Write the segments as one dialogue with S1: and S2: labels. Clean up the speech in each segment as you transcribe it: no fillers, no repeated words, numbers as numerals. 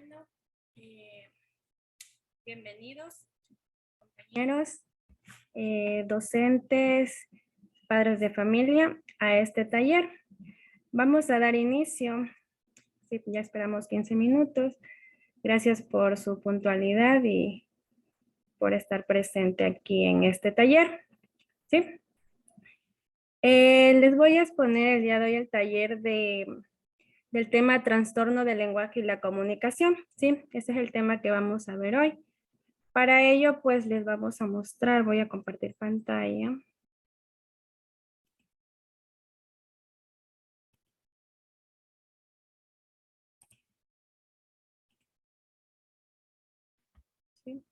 S1: Bueno, bienvenidos, compañeros, docentes, padres de familia, a este taller. Vamos a dar inicio. Sí, ya esperamos 15 minutos. Gracias por su puntualidad y por estar presente aquí en este taller. ¿Sí? Les voy a exponer el día de hoy el taller del tema trastorno del lenguaje y la comunicación. Sí, ese es el tema que vamos a ver hoy. Para ello, pues les vamos a mostrar, voy a compartir pantalla. ¿Sí?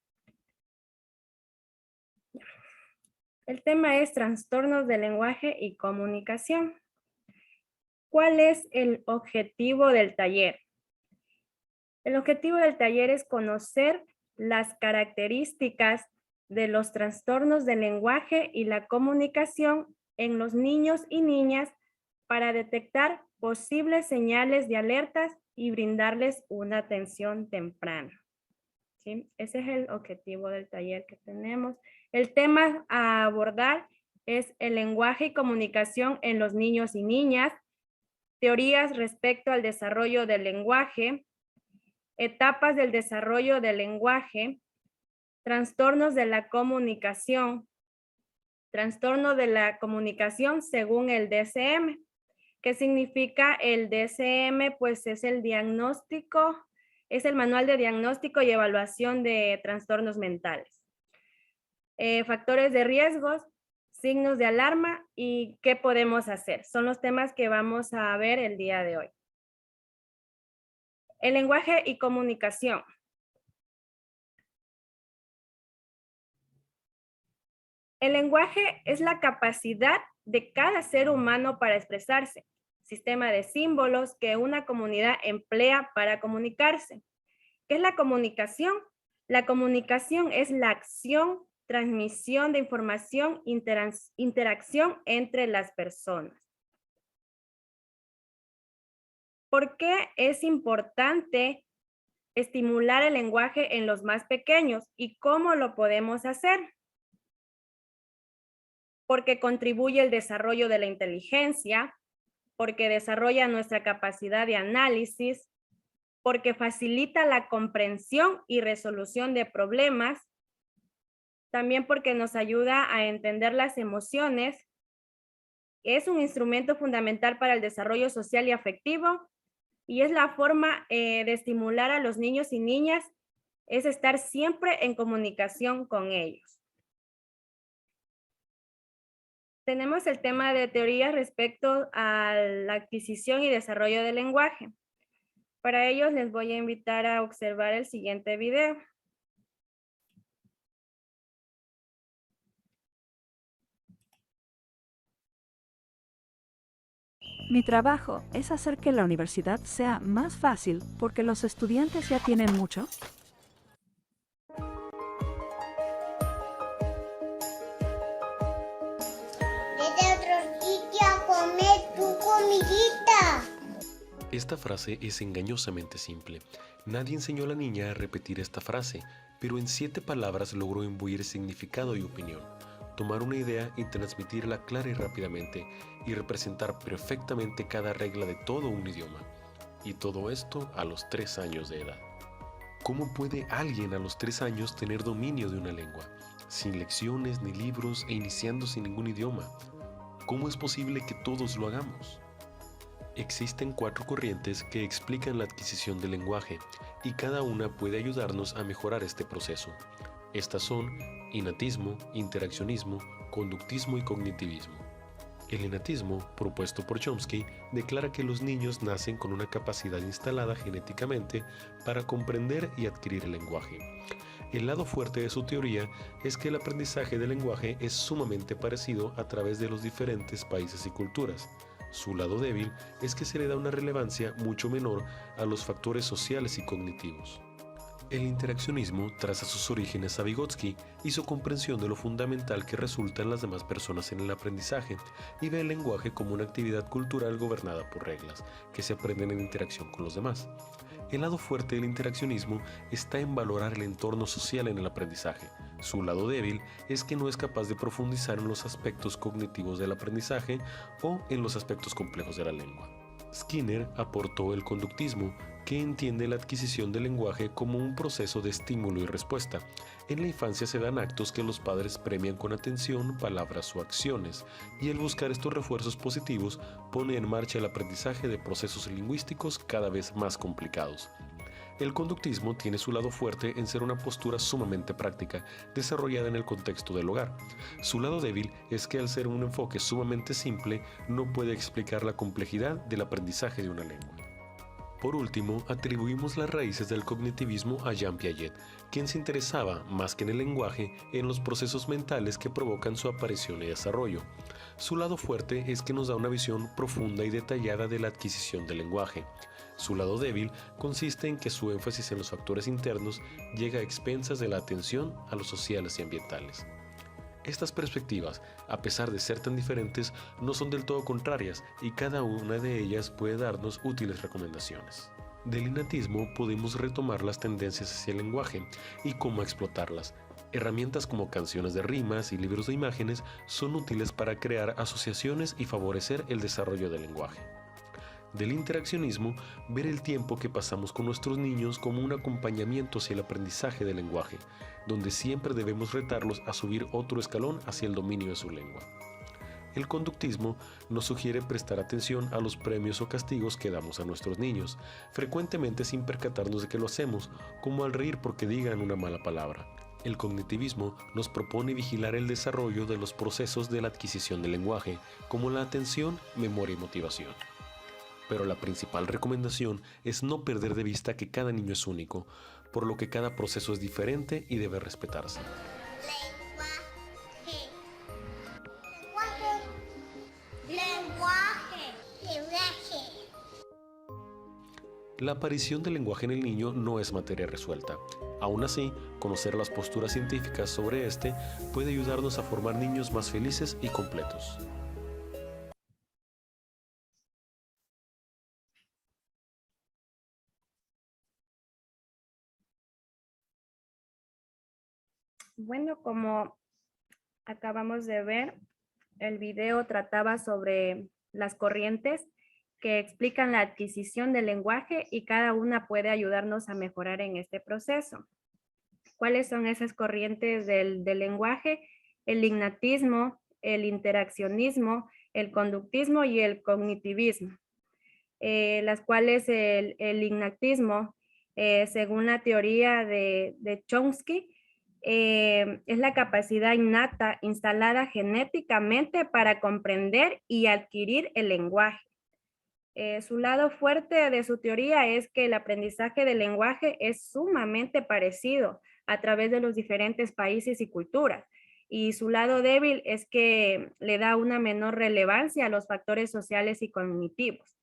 S1: El tema es trastornos del lenguaje y comunicación. ¿Cuál es el objetivo del taller? El objetivo del taller es conocer las características de los trastornos del lenguaje y la comunicación en los niños y niñas para detectar posibles señales de alertas y brindarles una atención temprana. ¿Sí? Ese es el objetivo del taller que tenemos. El tema a abordar es el lenguaje y comunicación en los niños y niñas, teorías respecto al desarrollo del lenguaje, etapas del desarrollo del lenguaje, trastornos de la comunicación, trastorno de la comunicación según el DSM. ¿Qué significa el DSM? Pues es el diagnóstico, es el manual de diagnóstico y evaluación de trastornos mentales. Factores de riesgos, signos de alarma y qué podemos hacer. Son los temas que vamos a ver el día de hoy. El lenguaje y comunicación. El lenguaje es la capacidad de cada ser humano para expresarse, sistema de símbolos que una comunidad emplea para comunicarse. ¿Qué es la comunicación? La comunicación es la acción, transmisión de información, interacción entre las personas. ¿Por qué es importante estimular el lenguaje en los más pequeños y cómo lo podemos hacer? Porque contribuye al desarrollo de la inteligencia, porque desarrolla nuestra capacidad de análisis, porque facilita la comprensión y resolución de problemas, también porque nos ayuda a entender las emociones, es un instrumento fundamental para el desarrollo social y afectivo, y es la forma de estimular a los niños y niñas, es estar siempre en comunicación con ellos. Tenemos el tema de teoría respecto a la adquisición y desarrollo del lenguaje. Para ellos les voy a invitar a observar el siguiente video.
S2: Mi trabajo es hacer que la universidad sea más fácil porque los estudiantes ya tienen mucho.
S3: Vete a otro sitio a comer tu comidita.
S4: Esta frase es engañosamente simple. Nadie enseñó a la niña a repetir esta frase, pero en 7 palabras logró imbuir significado y opinión, tomar una idea y transmitirla clara y rápidamente, y representar perfectamente cada regla de todo un idioma. Y todo esto a los 3 años de edad. ¿Cómo puede alguien a los 3 años tener dominio de una lengua, sin lecciones ni libros e iniciando sin ningún idioma? ¿Cómo es posible que todos lo hagamos? Existen 4 corrientes que explican la adquisición del lenguaje y cada una puede ayudarnos a mejorar este proceso. Estas son innatismo, interaccionismo, conductismo y cognitivismo. El innatismo, propuesto por Chomsky, declara que los niños nacen con una capacidad instalada genéticamente para comprender y adquirir el lenguaje. El lado fuerte de su teoría es que el aprendizaje del lenguaje es sumamente parecido a través de los diferentes países y culturas. Su lado débil es que se le da una relevancia mucho menor a los factores sociales y cognitivos. El interaccionismo traza sus orígenes a Vygotsky y su comprensión de lo fundamental que resulta en las demás personas en el aprendizaje, y ve el lenguaje como una actividad cultural gobernada por reglas, que se aprenden en interacción con los demás. El lado fuerte del interaccionismo está en valorar el entorno social en el aprendizaje. Su lado débil es que no es capaz de profundizar en los aspectos cognitivos del aprendizaje o en los aspectos complejos de la lengua. Skinner aportó el conductismo, que entiende la adquisición del lenguaje como un proceso de estímulo y respuesta. En la infancia se dan actos que los padres premian con atención, palabras o acciones, y el buscar estos refuerzos positivos pone en marcha el aprendizaje de procesos lingüísticos cada vez más complicados. El conductismo tiene su lado fuerte en ser una postura sumamente práctica, desarrollada en el contexto del hogar. Su lado débil es que al ser un enfoque sumamente simple, no puede explicar la complejidad del aprendizaje de una lengua. Por último, atribuimos las raíces del cognitivismo a Jean Piaget, quien se interesaba, más que en el lenguaje, en los procesos mentales que provocan su aparición y desarrollo. Su lado fuerte es que nos da una visión profunda y detallada de la adquisición del lenguaje. Su lado débil consiste en que su énfasis en los factores internos llega a expensas de la atención a los sociales y ambientales. Estas perspectivas, a pesar de ser tan diferentes, no son del todo contrarias y cada una de ellas puede darnos útiles recomendaciones. Del innatismo podemos retomar las tendencias hacia el lenguaje y cómo explotarlas. Herramientas como canciones de rimas y libros de imágenes son útiles para crear asociaciones y favorecer el desarrollo del lenguaje. Del interaccionismo, ver el tiempo que pasamos con nuestros niños como un acompañamiento hacia el aprendizaje del lenguaje, donde siempre debemos retarlos a subir otro escalón hacia el dominio de su lengua. El conductismo nos sugiere prestar atención a los premios o castigos que damos a nuestros niños, frecuentemente sin percatarnos de que lo hacemos, como al reír porque digan una mala palabra. El cognitivismo nos propone vigilar el desarrollo de los procesos de la adquisición del lenguaje, como la atención, memoria y motivación. Pero la principal recomendación es no perder de vista que cada niño es único, por lo que cada proceso es diferente y debe respetarse.
S3: Lenguaje.
S4: La aparición del lenguaje en el niño no es materia resuelta. Aún así, conocer las posturas científicas sobre este puede ayudarnos a formar niños más felices y completos.
S1: Bueno, como acabamos de ver, el video trataba sobre las corrientes que explican la adquisición del lenguaje y cada una puede ayudarnos a mejorar en este proceso. ¿Cuáles son esas corrientes del lenguaje? El ignatismo, el interaccionismo, el conductismo y el cognitivismo. Las cuales el ignatismo, según la teoría de Chomsky, es la capacidad innata instalada genéticamente para comprender y adquirir el lenguaje. Su lado fuerte de su teoría es que el aprendizaje del lenguaje es sumamente parecido a través de los diferentes países y culturas. Y su lado débil es que le da una menor relevancia a los factores sociales y cognitivos.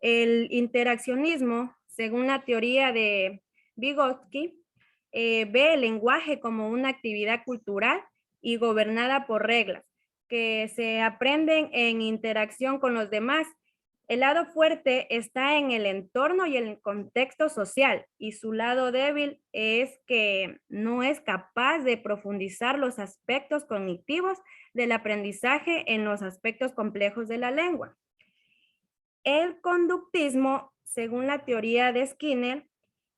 S1: El interaccionismo, según la teoría de Vygotsky, ve el lenguaje como una actividad cultural y gobernada por reglas que se aprenden en interacción con los demás. El lado fuerte está en el entorno y el contexto social y su lado débil es que no es capaz de profundizar los aspectos cognitivos del aprendizaje en los aspectos complejos de la lengua. El conductismo, según la teoría de Skinner,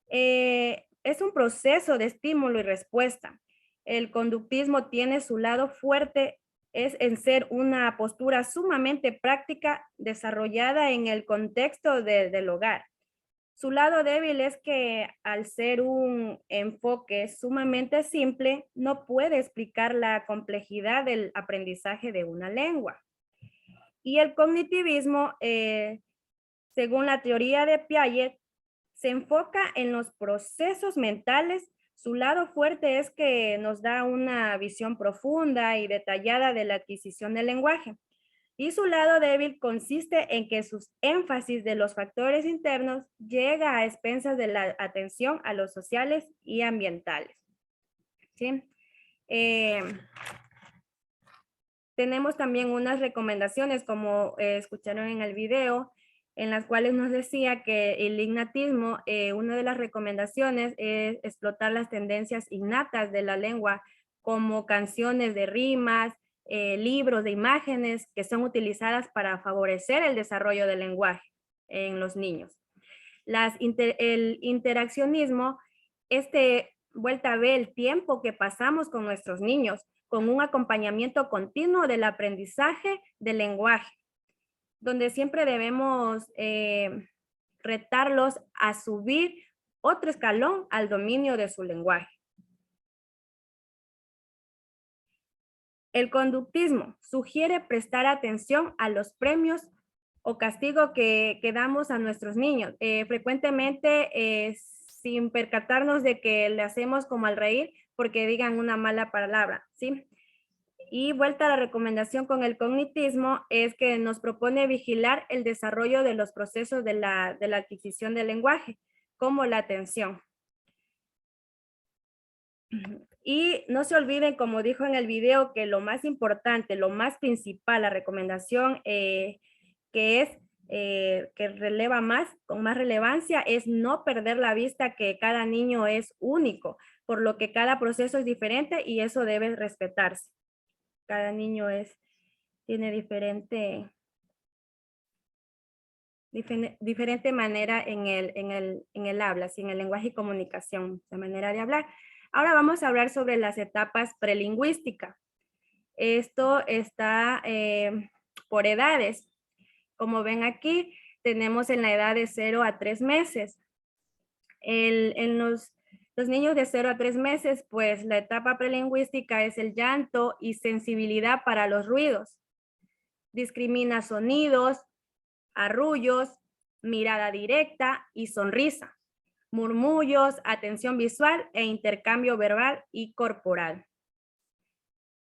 S1: es un proceso de estímulo y respuesta. El conductismo tiene su lado fuerte, es en ser una postura sumamente práctica desarrollada en el contexto del hogar. Su lado débil es que al ser un enfoque sumamente simple, no puede explicar la complejidad del aprendizaje de una lengua. Y el cognitivismo, según la teoría de Piaget, se enfoca en los procesos mentales. Su lado fuerte es que nos da una visión profunda y detallada de la adquisición del lenguaje. Y su lado débil consiste en que sus énfasis de los factores internos llega a expensas de la atención a los sociales y ambientales. ¿Sí? Tenemos también unas recomendaciones, como escucharon en el video, en las cuales nos decía que el ignatismo, una de las recomendaciones es explotar las tendencias innatas de la lengua, como canciones de rimas, libros de imágenes que son utilizadas para favorecer el desarrollo del lenguaje en los niños. El interaccionismo, vuelta a ver el tiempo que pasamos con nuestros niños, con un acompañamiento continuo del aprendizaje del lenguaje, donde siempre debemos retarlos a subir otro escalón al dominio de su lenguaje. El conductismo sugiere prestar atención a los premios o castigo que damos a nuestros niños. Frecuentemente sin percatarnos de que le hacemos como al reír porque digan una mala palabra, ¿sí? Y vuelta a la recomendación con el cognitismo es que nos propone vigilar el desarrollo de los procesos de la adquisición del lenguaje, como la atención. Y no se olviden, como dijo en el video, que lo más importante, lo más principal, la recomendación que releva más, con más relevancia, es no perder la vista que cada niño es único, por lo que cada proceso es diferente y eso debe respetarse. Cada niño tiene diferente manera en el habla, en el lenguaje y comunicación, la manera de hablar. Ahora vamos a hablar sobre las etapas prelingüísticas. Esto está por edades. Como ven aquí, tenemos en la edad de 0 a 3 meses. En los niños de 0 a 3 meses, pues la etapa prelingüística es el llanto y sensibilidad para los ruidos. Discrimina sonidos, arrullos, mirada directa y sonrisa, murmullos, atención visual e intercambio verbal y corporal.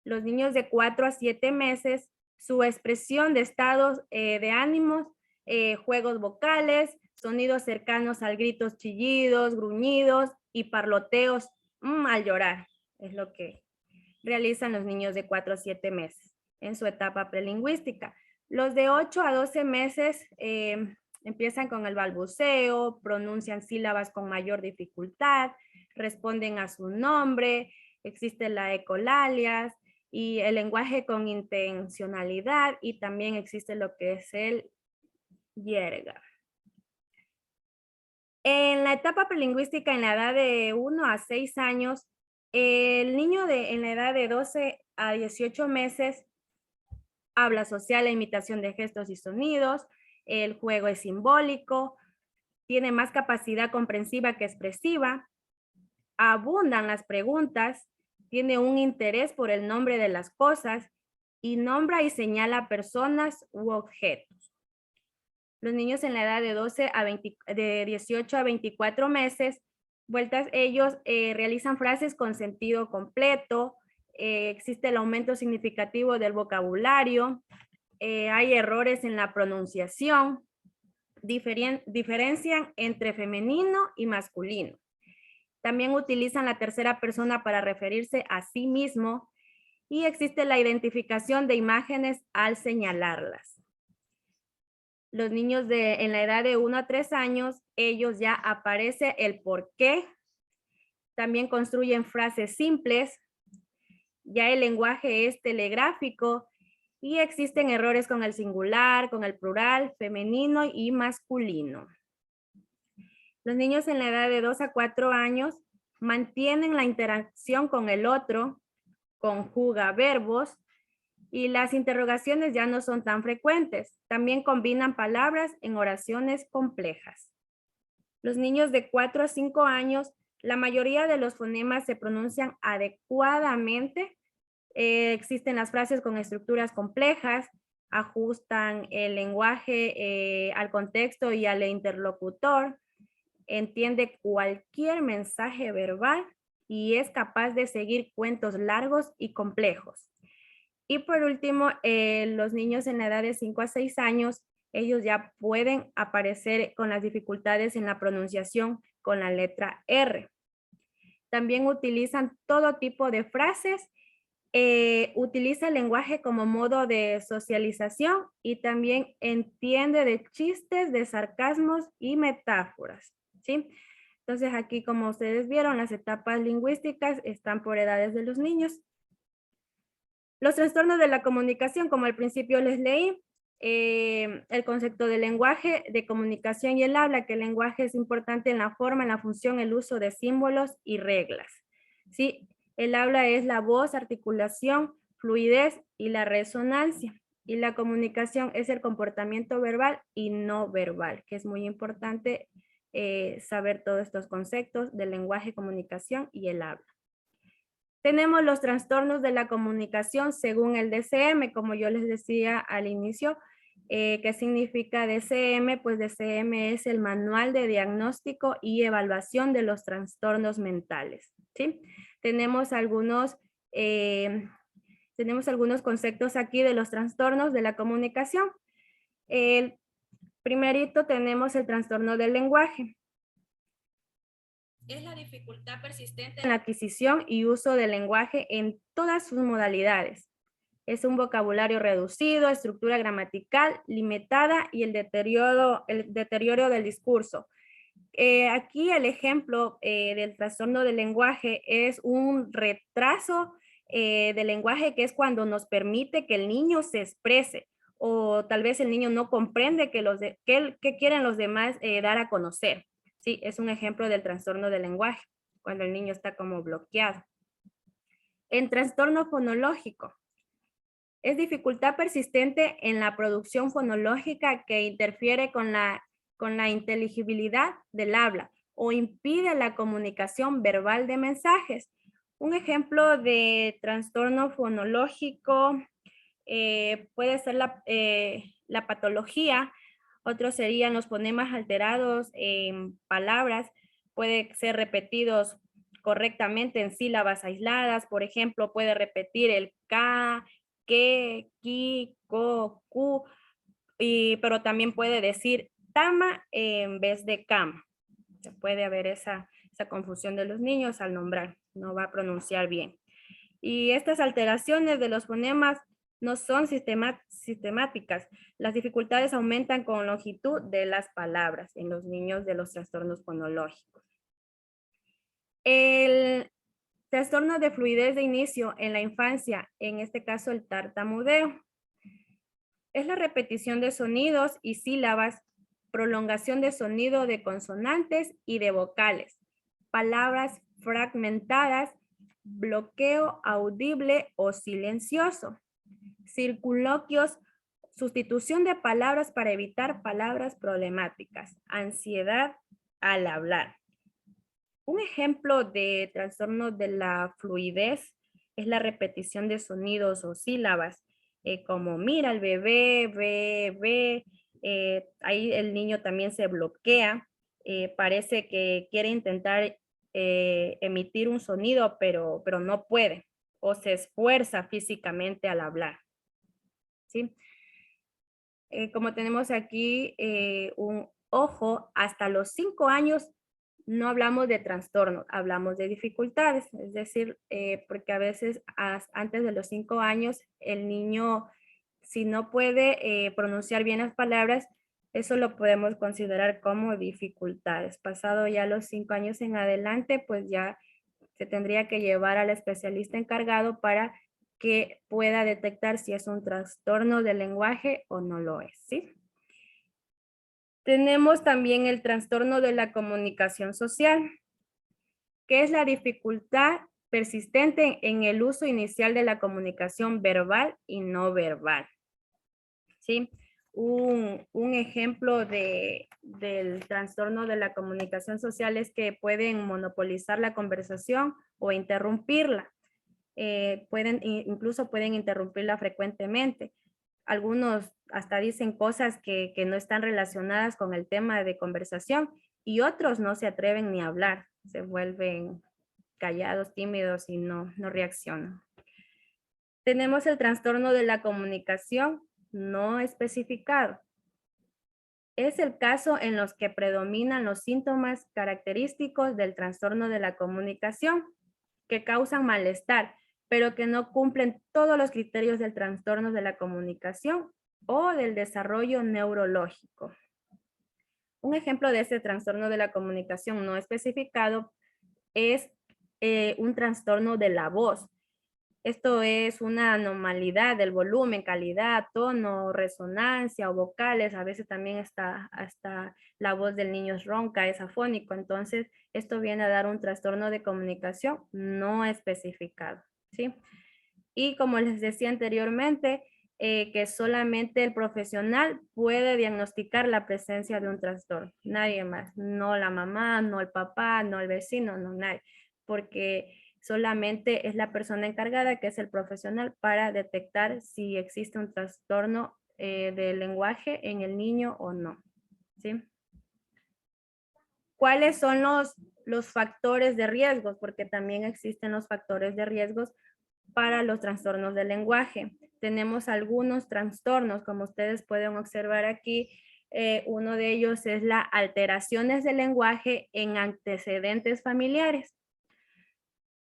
S1: Los niños de 4 a 7 meses, su expresión de estados de ánimos, juegos vocales, sonidos cercanos al gritos, chillidos, gruñidos y parloteos al llorar. Es lo que realizan los niños de 4 a 7 meses en su etapa prelingüística. Los de 8 a 12 meses empiezan con el balbuceo, pronuncian sílabas con mayor dificultad, responden a su nombre, existe la ecolalia y el lenguaje con intencionalidad, y también existe lo que es el yerga. En la etapa prelingüística, en la edad de 1 a 6 años, el niño en la edad de 12 a 18 meses habla social, la imitación de gestos y sonidos, el juego es simbólico, tiene más capacidad comprensiva que expresiva, abundan las preguntas, tiene un interés por el nombre de las cosas y nombra y señala personas u objetos. Los niños en la edad de 18 a 24 meses, ellos realizan frases con sentido completo, existe el aumento significativo del vocabulario, hay errores en la pronunciación, diferencian entre femenino y masculino. También utilizan la tercera persona para referirse a sí mismo y existe la identificación de imágenes al señalarlas. Los niños en la edad de 1 a 3 años, ellos ya aparece el por qué. También construyen frases simples. Ya el lenguaje es telegráfico y existen errores con el singular, con el plural, femenino y masculino. Los niños en la edad de 2 a 4 años mantienen la interacción con el otro, conjuga verbos y las interrogaciones ya no son tan frecuentes. También combinan palabras en oraciones complejas. Los niños de 4 a 5 años, la mayoría de los fonemas se pronuncian adecuadamente. Existen las frases con estructuras complejas, ajustan el lenguaje al contexto y al interlocutor, entiende cualquier mensaje verbal y es capaz de seguir cuentos largos y complejos. Y por último, los niños en la edad de 5 a 6 años, ellos ya pueden aparecer con las dificultades en la pronunciación con la letra R. También utilizan todo tipo de frases utiliza el lenguaje como modo de socialización y también entiende de chistes, de sarcasmos y metáforas, ¿sí? Entonces aquí, como ustedes vieron, las etapas lingüísticas están por edades de los niños. Los trastornos de la comunicación, como al principio les leí, el concepto del lenguaje, de comunicación y el habla, que el lenguaje es importante en la forma, en la función, el uso de símbolos y reglas. ¿Sí? El habla es la voz, articulación, fluidez y la resonancia. Y la comunicación es el comportamiento verbal y no verbal, que es muy importante saber todos estos conceptos del lenguaje, comunicación y el habla. Tenemos los trastornos de la comunicación según el DCM, como yo les decía al inicio. ¿Qué significa DCM? Pues DCM es el Manual de Diagnóstico y Evaluación de los Trastornos Mentales, ¿sí? Tenemos algunos conceptos aquí de los trastornos de la comunicación. El primerito tenemos el trastorno del lenguaje. Es la dificultad persistente en la adquisición y uso del lenguaje en todas sus modalidades. Es un vocabulario reducido, estructura gramatical limitada y el deterioro del discurso. Aquí el ejemplo del trastorno del lenguaje es un retraso del lenguaje, que es cuando nos permite que el niño se exprese, o tal vez el niño no comprende qué quieren los demás dar a conocer. Sí, es un ejemplo del trastorno del lenguaje, cuando el niño está como bloqueado. El trastorno fonológico es dificultad persistente en la producción fonológica que interfiere con la inteligibilidad del habla o impide la comunicación verbal de mensajes. Un ejemplo de trastorno fonológico puede ser la patología. Otros serían los fonemas alterados en palabras, puede ser repetidos correctamente en sílabas aisladas. Por ejemplo, puede repetir el K, que, ki, ko, ku, pero también puede decir tama en vez de cama. Puede haber esa confusión de los niños al nombrar, no va a pronunciar bien. Y estas alteraciones de los fonemas no son sistemáticas. Las dificultades aumentan con longitud de las palabras en los niños de los trastornos fonológicos. El trastorno de fluidez de inicio en la infancia, en este caso el tartamudeo, es la repetición de sonidos y sílabas, prolongación de sonido de consonantes y de vocales, palabras fragmentadas, bloqueo audible o silencioso, circunloquios, sustitución de palabras para evitar palabras problemáticas, ansiedad al hablar. Un ejemplo de trastorno de la fluidez es la repetición de sonidos o sílabas, como mira el bebé, ve, ahí el niño también se bloquea, parece que quiere intentar emitir un sonido, pero no puede, o se esfuerza físicamente al hablar, ¿sí? Como tenemos aquí un ojo, hasta los 5 años no hablamos de trastorno, hablamos de dificultades, es decir, porque a veces antes de los 5 años el niño, si no puede pronunciar bien las palabras, eso lo podemos considerar como dificultades. Pasado ya los 5 años en adelante, pues ya se tendría que llevar al especialista encargado para que pueda detectar si es un trastorno del lenguaje o no lo es, ¿sí? Tenemos también el trastorno de la comunicación social, que es la dificultad persistente en el uso inicial de la comunicación verbal y no verbal, ¿sí? Un ejemplo del trastorno de la comunicación social es que pueden monopolizar la conversación o interrumpirla. Incluso pueden interrumpirla frecuentemente. Algunos hasta dicen cosas que no están relacionadas con el tema de conversación y otros no se atreven ni a hablar, se vuelven callados, tímidos y no reaccionan. Tenemos el trastorno de la comunicación no especificado. Es el caso en los que predominan los síntomas característicos del trastorno de la comunicación que causan malestar, pero que no cumplen todos los criterios del trastorno de la comunicación o del desarrollo neurológico. Un ejemplo de este trastorno de la comunicación no especificado es un trastorno de la voz. Esto es una anormalidad del volumen, calidad, tono, resonancia o vocales. A veces también hasta la voz del niño es ronca, es afónico. Entonces, esto viene a dar un trastorno de comunicación no especificado, ¿sí? Y como les decía anteriormente, que solamente el profesional puede diagnosticar la presencia de un trastorno. Nadie más, no la mamá, no el papá, no el vecino, no nadie. Porque solamente es la persona encargada, que es el profesional, para detectar si existe un trastorno del lenguaje en el niño o no, ¿sí? ¿Cuáles son los factores de riesgos? Porque también existen los factores de riesgos para los trastornos del lenguaje. Tenemos algunos trastornos, como ustedes pueden observar aquí. Uno de ellos es las alteraciones del lenguaje en antecedentes familiares.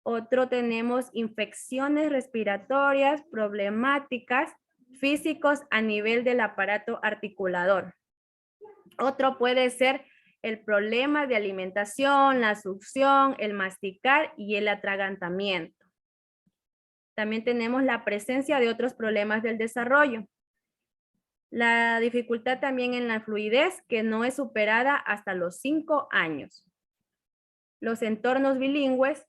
S1: Otro tenemos infecciones respiratorias, problemáticas, físicos a nivel del aparato articulador. Otro puede ser el problema de alimentación, la succión, el masticar y el atragantamiento. También tenemos la presencia de otros problemas del desarrollo. La dificultad también en la fluidez, que no es superada hasta los 5 años. Los entornos bilingües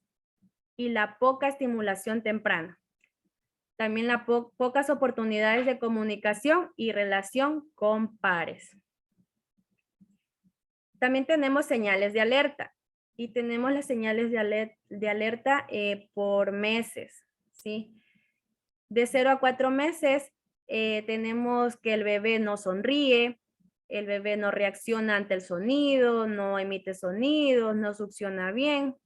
S1: y la poca estimulación temprana. También las pocas oportunidades de comunicación y relación con pares. También tenemos señales de alerta. Y tenemos las señales de alerta por meses, ¿sí? De 0 a 4 meses tenemos que el bebé no sonríe, el bebé no reacciona ante el sonido, no emite sonidos, no succiona bien.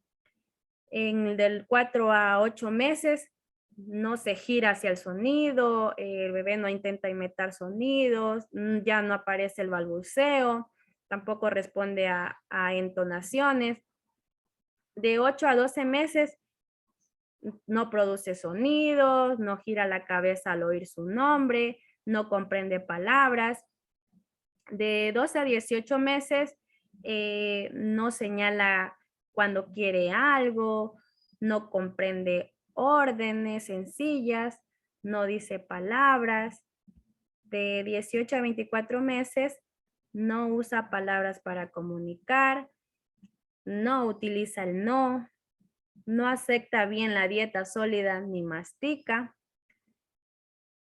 S1: Del 4 a 8 meses no se gira hacia el sonido, el bebé no intenta imitar sonidos, ya no aparece el balbuceo, tampoco responde a entonaciones. De 8 a 12 meses no produce sonidos, no gira la cabeza al oír su nombre, no comprende palabras. De 12 a 18 meses no señala cuando quiere algo, no comprende órdenes sencillas, no dice palabras. De 18 a 24 meses no usa palabras para comunicar, no utiliza el no, no acepta bien la dieta sólida ni mastica.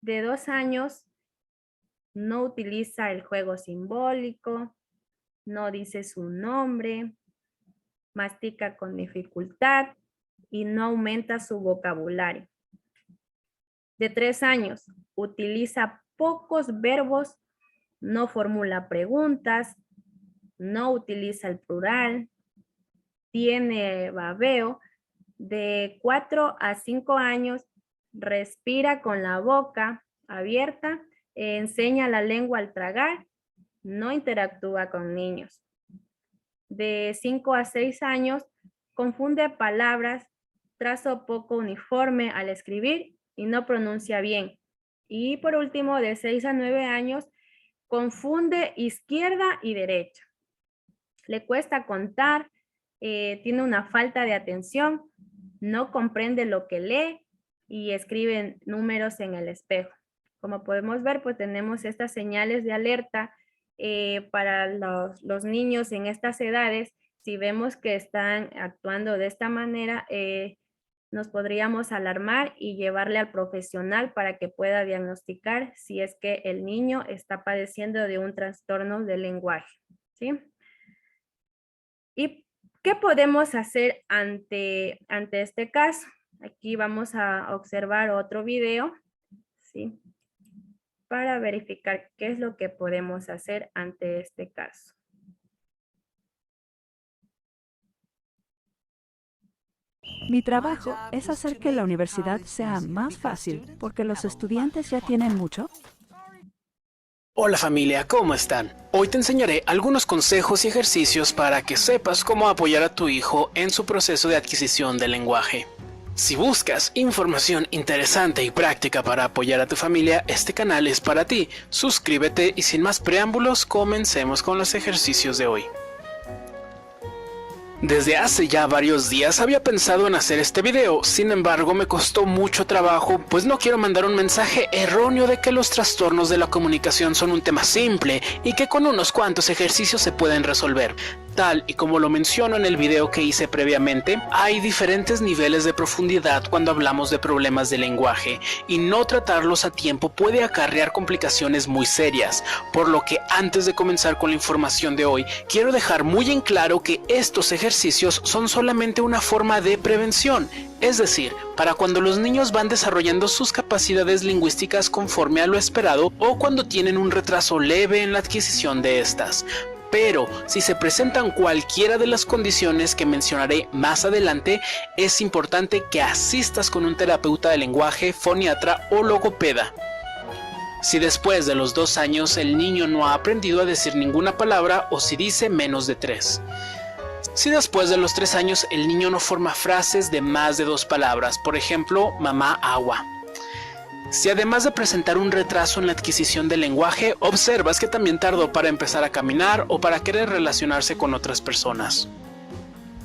S1: De 2 años no utiliza el juego simbólico, no dice su nombre, mastica con dificultad y no aumenta su vocabulario. De 3 años utiliza pocos verbos, no formula preguntas, no utiliza el plural, tiene babeo. De 4 a 5 años respira con la boca abierta, enseña la lengua al tragar, no interactúa con niños. De 5 a 6 años confunde palabras, trazo poco uniforme al escribir y no pronuncia bien. Y por último, de 6 a 9 años confunde izquierda y derecha. Le cuesta contar, tiene una falta de atención, no comprende lo que lee y escribe números en el espejo. Como podemos ver, pues tenemos estas señales de alerta para los niños en estas edades. Si vemos que están actuando de esta manera, nos podríamos alarmar y llevarle al profesional para que pueda diagnosticar si es que el niño está padeciendo de un trastorno del lenguaje, ¿sí? ¿Y qué podemos hacer ante este caso? Aquí vamos a observar otro video, ¿sí? Para verificar qué es lo que podemos hacer ante este caso.
S2: Mi trabajo es hacer que la universidad sea más fácil porque los estudiantes ya tienen mucho.
S5: Hola familia, ¿cómo están? Hoy te enseñaré algunos consejos y ejercicios para que sepas cómo apoyar a tu hijo en su proceso de adquisición del lenguaje. Si buscas información interesante y práctica para apoyar a tu familia, este canal es para ti. Suscríbete y sin más preámbulos, comencemos con los ejercicios de hoy. Desde hace ya varios días había pensado en hacer este video, sin embargo me costó mucho trabajo, pues no quiero mandar un mensaje erróneo de que los trastornos de la comunicación son un tema simple y que con unos cuantos ejercicios se pueden resolver. Tal y como lo menciono en el video que hice previamente, hay diferentes niveles de profundidad cuando hablamos de problemas de lenguaje y no tratarlos a tiempo puede acarrear complicaciones muy serias, por lo que antes de comenzar con la información de hoy, quiero dejar muy en claro que estos ejercicios son solamente una forma de prevención, es decir, para cuando los niños van desarrollando sus capacidades lingüísticas conforme a lo esperado o cuando tienen un retraso leve en la adquisición de estas. Pero si se presentan cualquiera de las condiciones que mencionaré más adelante, es importante que asistas con un terapeuta de lenguaje, foniatra o logopeda. Si después de los 2 años el niño no ha aprendido a decir ninguna palabra o si dice menos de 3. Si después de los 3 años el niño no forma frases de más de 2 palabras, por ejemplo, mamá, agua. Si además de presentar un retraso en la adquisición del lenguaje, observas que también tardó para empezar a caminar o para querer relacionarse con otras personas.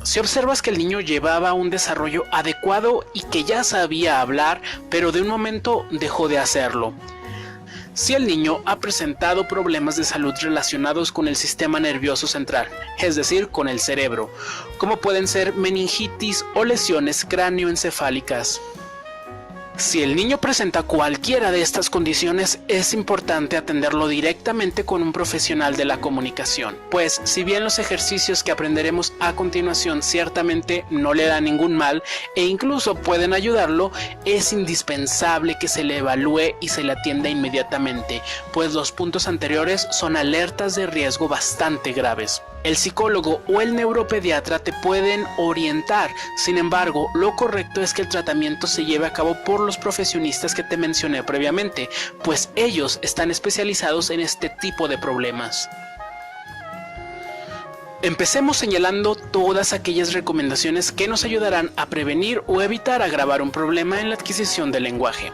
S5: Si observas que el niño llevaba un desarrollo adecuado y que ya sabía hablar, pero de un momento dejó de hacerlo. Si el niño ha presentado problemas de salud relacionados con el sistema nervioso central, es decir, con el cerebro, como pueden ser meningitis o lesiones cráneoencefálicas. Si el niño presenta cualquiera de estas condiciones, es importante atenderlo directamente con un profesional de la comunicación, pues si bien los ejercicios que aprenderemos a continuación ciertamente no le dan ningún mal e incluso pueden ayudarlo, es indispensable que se le evalúe y se le atienda inmediatamente, pues los puntos anteriores son alertas de riesgo bastante graves. El psicólogo o el neuropediatra te pueden orientar, sin embargo, lo correcto es que el tratamiento se lleve a cabo por los profesionistas que te mencioné previamente, pues ellos están especializados en este tipo de problemas. Empecemos señalando todas aquellas recomendaciones que nos ayudarán a prevenir o evitar agravar un problema en la adquisición del lenguaje.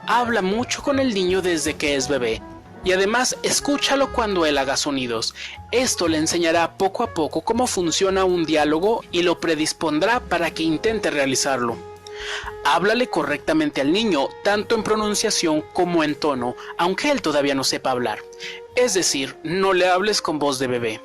S5: Habla mucho con el niño desde que es bebé. Y además escúchalo cuando él haga sonidos. Esto le enseñará poco a poco cómo funciona un diálogo y lo predispondrá para que intente realizarlo. Háblale correctamente al niño, tanto en pronunciación como en tono, aunque él todavía no sepa hablar. Es decir, no le hables con voz de bebé.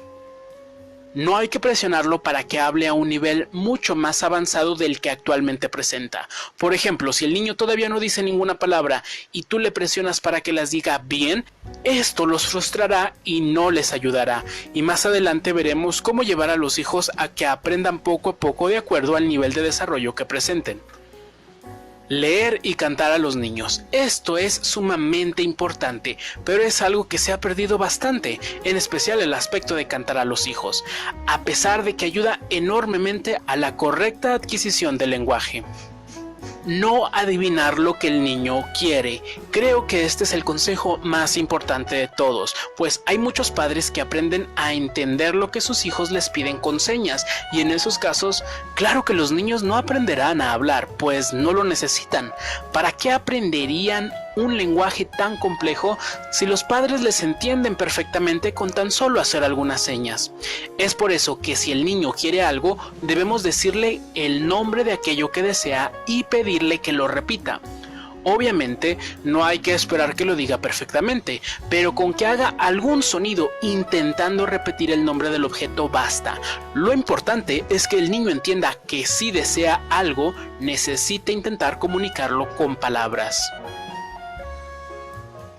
S5: No hay que presionarlo para que hable a un nivel mucho más avanzado del que actualmente presenta. Por ejemplo, si el niño todavía no dice ninguna palabra y tú le presionas para que las diga bien, esto los frustrará y no les ayudará. Y más adelante veremos cómo llevar a los hijos a que aprendan poco a poco de acuerdo al nivel de desarrollo que presenten. Leer y cantar a los niños. Esto es sumamente importante, pero es algo que se ha perdido bastante, en especial el aspecto de cantar a los hijos, a pesar de que ayuda enormemente a la correcta adquisición del lenguaje. No adivinar lo que el niño quiere. Creo que este es el consejo más importante de todos, pues hay muchos padres que aprenden a entender lo que sus hijos les piden con señas, y en esos casos, claro que los niños no aprenderán a hablar, pues no lo necesitan. ¿Para qué aprenderían un lenguaje tan complejo si los padres les entienden perfectamente con tan solo hacer algunas señas? Es por eso que si el niño quiere algo, debemos decirle el nombre de aquello que desea y pedirle que lo repita. Obviamente no hay que esperar que lo diga perfectamente, pero con que haga algún sonido intentando repetir el nombre del objeto basta. Lo importante es que el niño entienda que si desea algo, necesita intentar comunicarlo con palabras.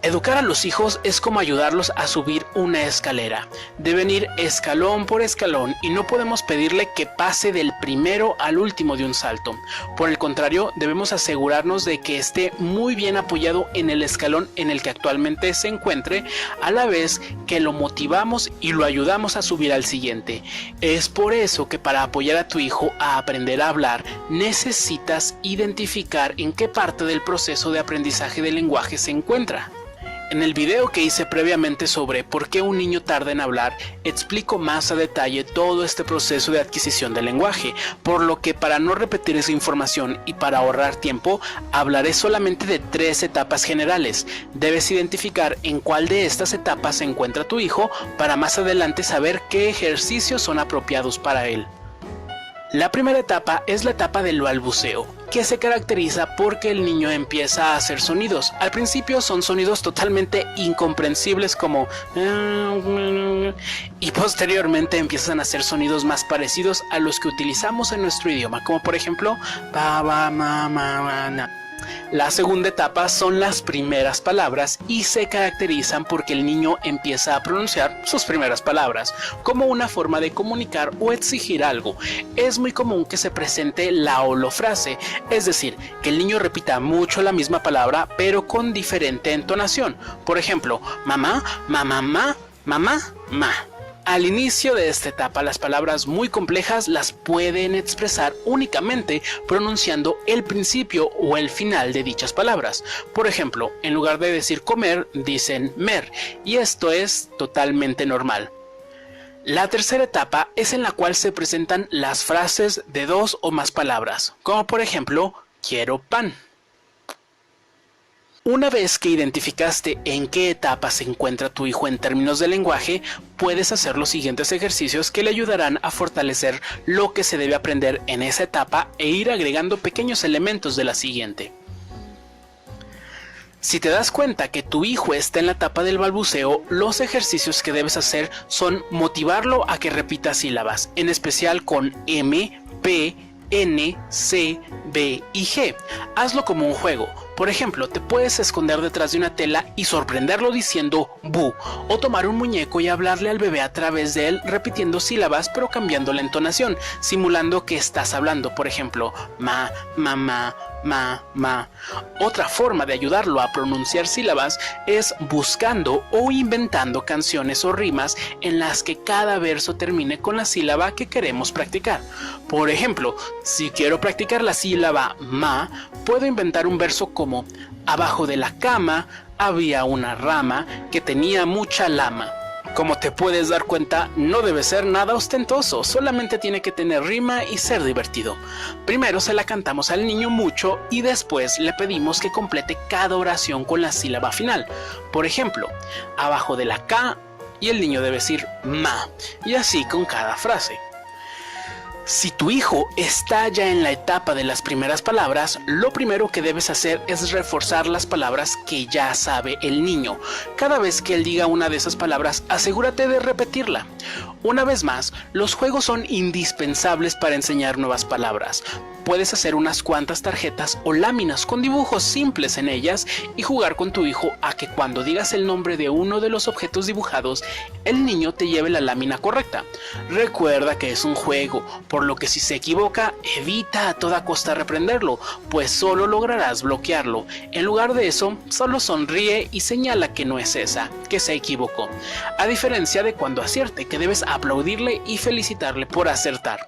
S5: Educar a los hijos es como ayudarlos a subir una escalera. Deben ir escalón por escalón y no podemos pedirle que pase del primero al último de un salto. Por el contrario, debemos asegurarnos de que esté muy bien apoyado en el escalón en el que actualmente se encuentre, a la vez que lo motivamos y lo ayudamos a subir al siguiente. Es por eso que para apoyar a tu hijo a aprender a hablar, necesitas identificar en qué parte del proceso de aprendizaje del lenguaje se encuentra. En el video que hice previamente sobre por qué un niño tarda en hablar, explico más a detalle todo este proceso de adquisición del lenguaje, por lo que para no repetir esa información y para ahorrar tiempo, hablaré solamente de 3 etapas generales. Debes identificar en cuál de estas etapas se encuentra tu hijo para más adelante saber qué ejercicios son apropiados para él. La primera etapa es la etapa del balbuceo, que se caracteriza porque el niño empieza a hacer sonidos. Al principio son sonidos totalmente incomprensibles como y posteriormente empiezan a hacer sonidos más parecidos a los que utilizamos en nuestro idioma, como por ejemplo ba, ba, ma, ma, ma, na. La segunda etapa son las primeras palabras y se caracterizan porque el niño empieza a pronunciar sus primeras palabras como una forma de comunicar o exigir algo. Es muy común que se presente la holofrase, es decir, que el niño repita mucho la misma palabra pero con diferente entonación. Por ejemplo, mamá, mamá, ma, mamá, ma. Al inicio de esta etapa, las palabras muy complejas las pueden expresar únicamente pronunciando el principio o el final de dichas palabras. Por ejemplo, en lugar de decir comer, dicen mer, y esto es totalmente normal. La tercera etapa es en la cual se presentan las frases de 2 o más palabras, como por ejemplo, quiero pan. Una vez que identificaste en qué etapa se encuentra tu hijo en términos de lenguaje, puedes hacer los siguientes ejercicios que le ayudarán a fortalecer lo que se debe aprender en esa etapa e ir agregando pequeños elementos de la siguiente. Si te das cuenta que tu hijo está en la etapa del balbuceo, los ejercicios que debes hacer son motivarlo a que repita sílabas, en especial con M, P, N, C, B y G. Hazlo como un juego. Por ejemplo, te puedes esconder detrás de una tela y sorprenderlo diciendo bu, o tomar un muñeco y hablarle al bebé a través de él repitiendo sílabas pero cambiando la entonación, simulando que estás hablando, por ejemplo, ma, mamá, ma, ma. Otra forma de ayudarlo a pronunciar sílabas es buscando o inventando canciones o rimas en las que cada verso termine con la sílaba que queremos practicar. Por ejemplo, si quiero practicar la sílaba ma, puedo inventar un verso como abajo de la cama había una rama que tenía mucha lama. Como te puedes dar cuenta, no debe ser nada ostentoso, solamente tiene que tener rima y ser divertido. Primero se la cantamos al niño mucho y después le pedimos que complete cada oración con la sílaba final. Por ejemplo, abajo de la K y el niño debe decir ma, y así con cada frase. Si tu hijo está ya en la etapa de las primeras palabras, lo primero que debes hacer es reforzar las palabras que ya sabe el niño. Cada vez que él diga una de esas palabras, asegúrate de repetirla. Una vez más, los juegos son indispensables para enseñar nuevas palabras. Puedes hacer unas cuantas tarjetas o láminas con dibujos simples en ellas y jugar con tu hijo a que cuando digas el nombre de uno de los objetos dibujados, el niño te lleve la lámina correcta. Recuerda que es un juego, por lo que si se equivoca, evita a toda costa reprenderlo, pues solo lograrás bloquearlo. En lugar de eso, solo sonríe y señala que no es esa, que se equivocó. A diferencia de cuando acierte, que debes aplaudirle y felicitarle por acertar.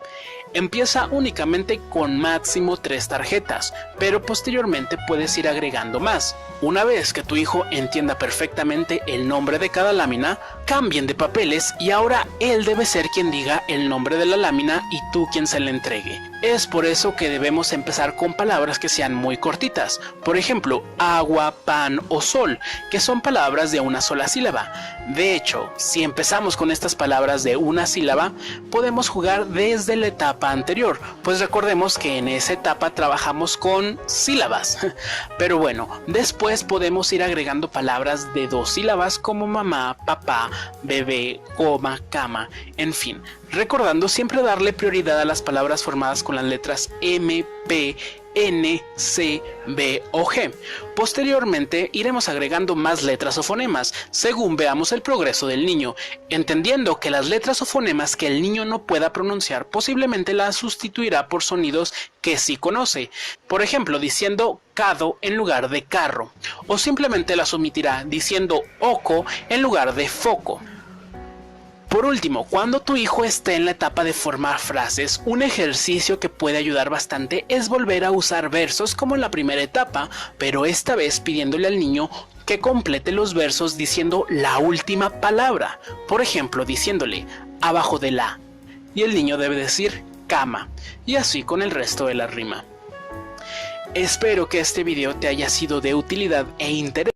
S5: Empieza únicamente con máximo 3 tarjetas, pero posteriormente puedes ir agregando más. Una vez que tu hijo entienda perfectamente el nombre de cada lámina, cambien de papeles y ahora él debe ser quien diga el nombre de la lámina y tú quien se la entregue. Es por eso que debemos empezar con palabras que sean muy cortitas, por ejemplo, agua, pan o sol, que son palabras de una sola sílaba. De hecho, si empezamos con estas palabras de una sílaba, podemos jugar desde la etapa anterior, pues recordemos que en esa etapa trabajamos con sílabas. Pero bueno, después podemos ir agregando palabras de 2 sílabas como mamá, papá, bebé, coma, cama, en fin. Recordando siempre darle prioridad a las palabras formadas con las letras M, P, N, C, B o G. Posteriormente iremos agregando más letras o fonemas según veamos el progreso del niño, entendiendo que las letras o fonemas que el niño no pueda pronunciar posiblemente las sustituirá por sonidos que sí conoce, por ejemplo diciendo cado en lugar de carro, o simplemente las omitirá diciendo oco en lugar de foco. Por último, cuando tu hijo esté en la etapa de formar frases, un ejercicio que puede ayudar bastante es volver a usar versos como en la primera etapa, pero esta vez pidiéndole al niño que complete los versos diciendo la última palabra. Por ejemplo, diciéndole abajo de la. Y el niño debe decir cama. Y así con el resto de la rima. Espero que este video te haya sido de utilidad e interés.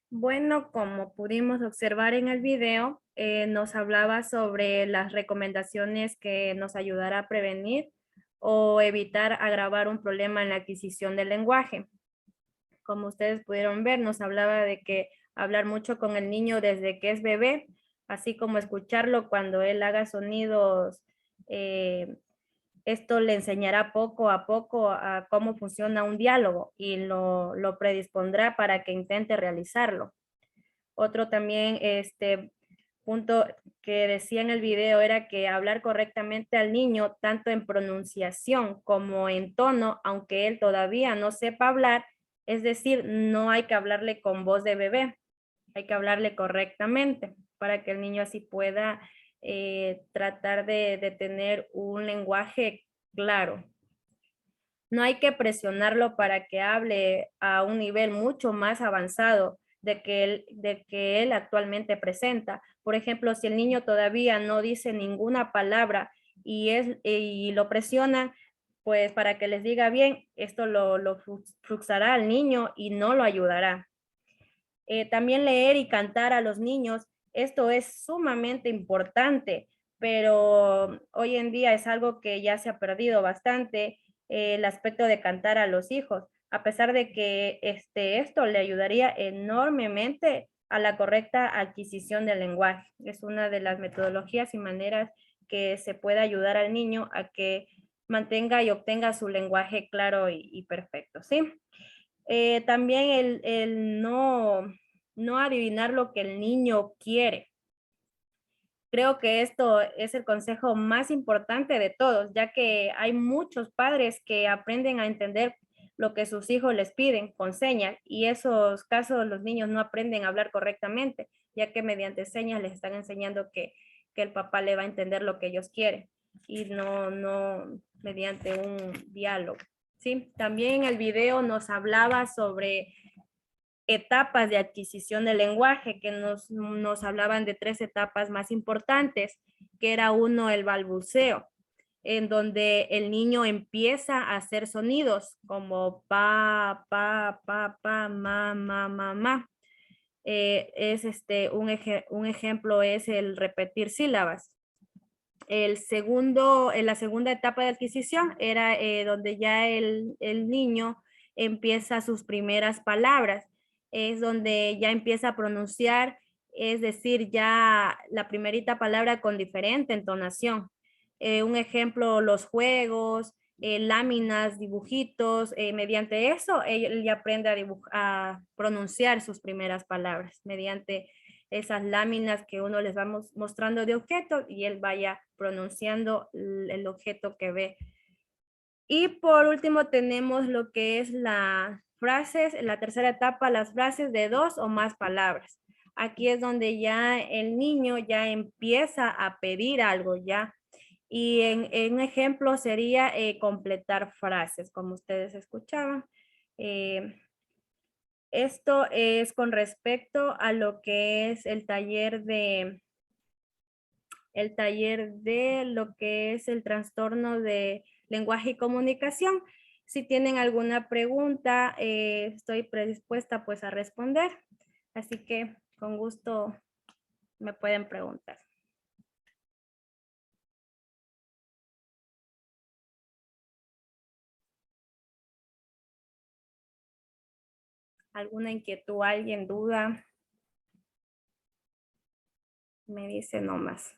S1: Bueno, como pudimos observar en el video, nos hablaba sobre las recomendaciones que nos ayudará a prevenir o evitar agravar un problema en la adquisición del lenguaje. Como ustedes pudieron ver, nos hablaba de que hablar mucho con el niño desde que es bebé, así como escucharlo cuando él haga sonidos. Esto le enseñará poco a poco a cómo funciona un diálogo y lo predispondrá para que intente realizarlo. Otro también punto que decía en el video era que hablar correctamente al niño, tanto en pronunciación como en tono, aunque él todavía no sepa hablar, es decir, no hay que hablarle con voz de bebé, hay que hablarle correctamente para que el niño así pueda tratar de tener un lenguaje claro. No hay que presionarlo para que hable a un nivel mucho más avanzado de que él actualmente presenta. Por ejemplo, si el niño todavía no dice ninguna palabra y lo presiona, pues para que les diga bien, esto lo frustrará al niño y no lo ayudará. También leer y cantar a los niños, esto es sumamente importante, pero hoy en día es algo que ya se ha perdido bastante, el aspecto de cantar a los hijos, a pesar de que esto le ayudaría enormemente a la correcta adquisición del lenguaje. Es una de las metodologías y maneras que se puede ayudar al niño a que mantenga y obtenga su lenguaje claro y perfecto, ¿sí? También el no adivinar lo que el niño quiere. Creo que esto es el consejo más importante de todos, ya que hay muchos padres que aprenden a entender lo que sus hijos les piden con señas y esos casos los niños no aprenden a hablar correctamente, ya que mediante señas les están enseñando que el papá le va a entender lo que ellos quieren y no mediante un diálogo. ¿Sí? También el video nos hablaba sobre etapas de adquisición del lenguaje, que nos hablaban de 3 etapas más importantes, que era uno, el balbuceo, en donde el niño empieza a hacer sonidos como pa, ma. Es un ejemplo es el repetir sílabas. En la segunda etapa de adquisición era donde ya el niño empieza sus primeras palabras, es donde ya empieza a pronunciar, es decir, ya la primerita palabra con diferente entonación. Un ejemplo, los juegos, láminas, dibujitos, mediante eso él ya aprende a pronunciar sus primeras palabras, mediante esas láminas que uno les va mostrando de objeto y él vaya pronunciando el objeto que ve. Y por último tenemos lo que es las frases, en la tercera etapa, las frases de 2 o más palabras. Aquí es donde ya el niño ya empieza a pedir algo ya. Y en un ejemplo sería completar frases, como ustedes escuchaban. Esto es con respecto a lo que es el taller de lo que es el trastorno de lenguaje y comunicación. Si tienen alguna pregunta, estoy predispuesta pues a responder. Así que con gusto me pueden preguntar. ¿Alguna inquietud, alguien duda? Me dice nomás.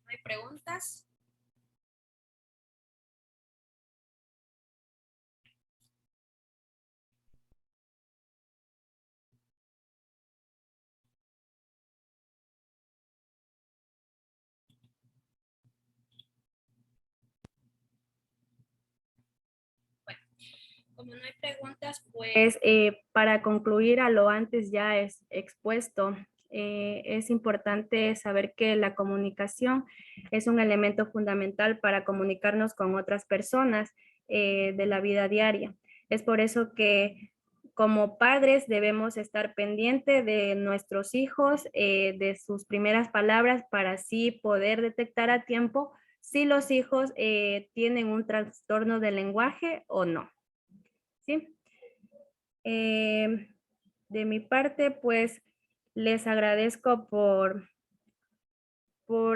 S1: ¿No hay preguntas? Como no hay preguntas, pues para concluir a lo antes ya es expuesto, es importante saber que la comunicación es un elemento fundamental para comunicarnos con otras personas de la vida diaria. Es por eso que como padres debemos estar pendientes de nuestros hijos, de sus primeras palabras para así poder detectar a tiempo si los hijos tienen un trastorno del lenguaje o no. ¿Sí? De mi parte, pues les agradezco por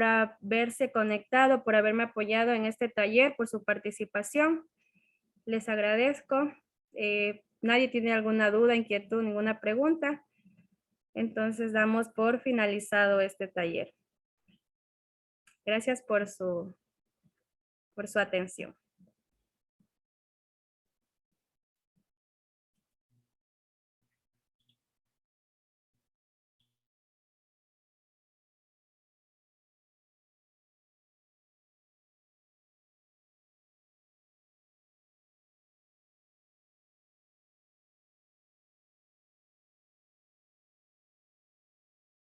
S1: haberse conectado, por haberme apoyado en este taller, por su participación. Les agradezco. Nadie tiene alguna duda, inquietud, ninguna pregunta. Entonces damos por finalizado este taller. Gracias por su atención.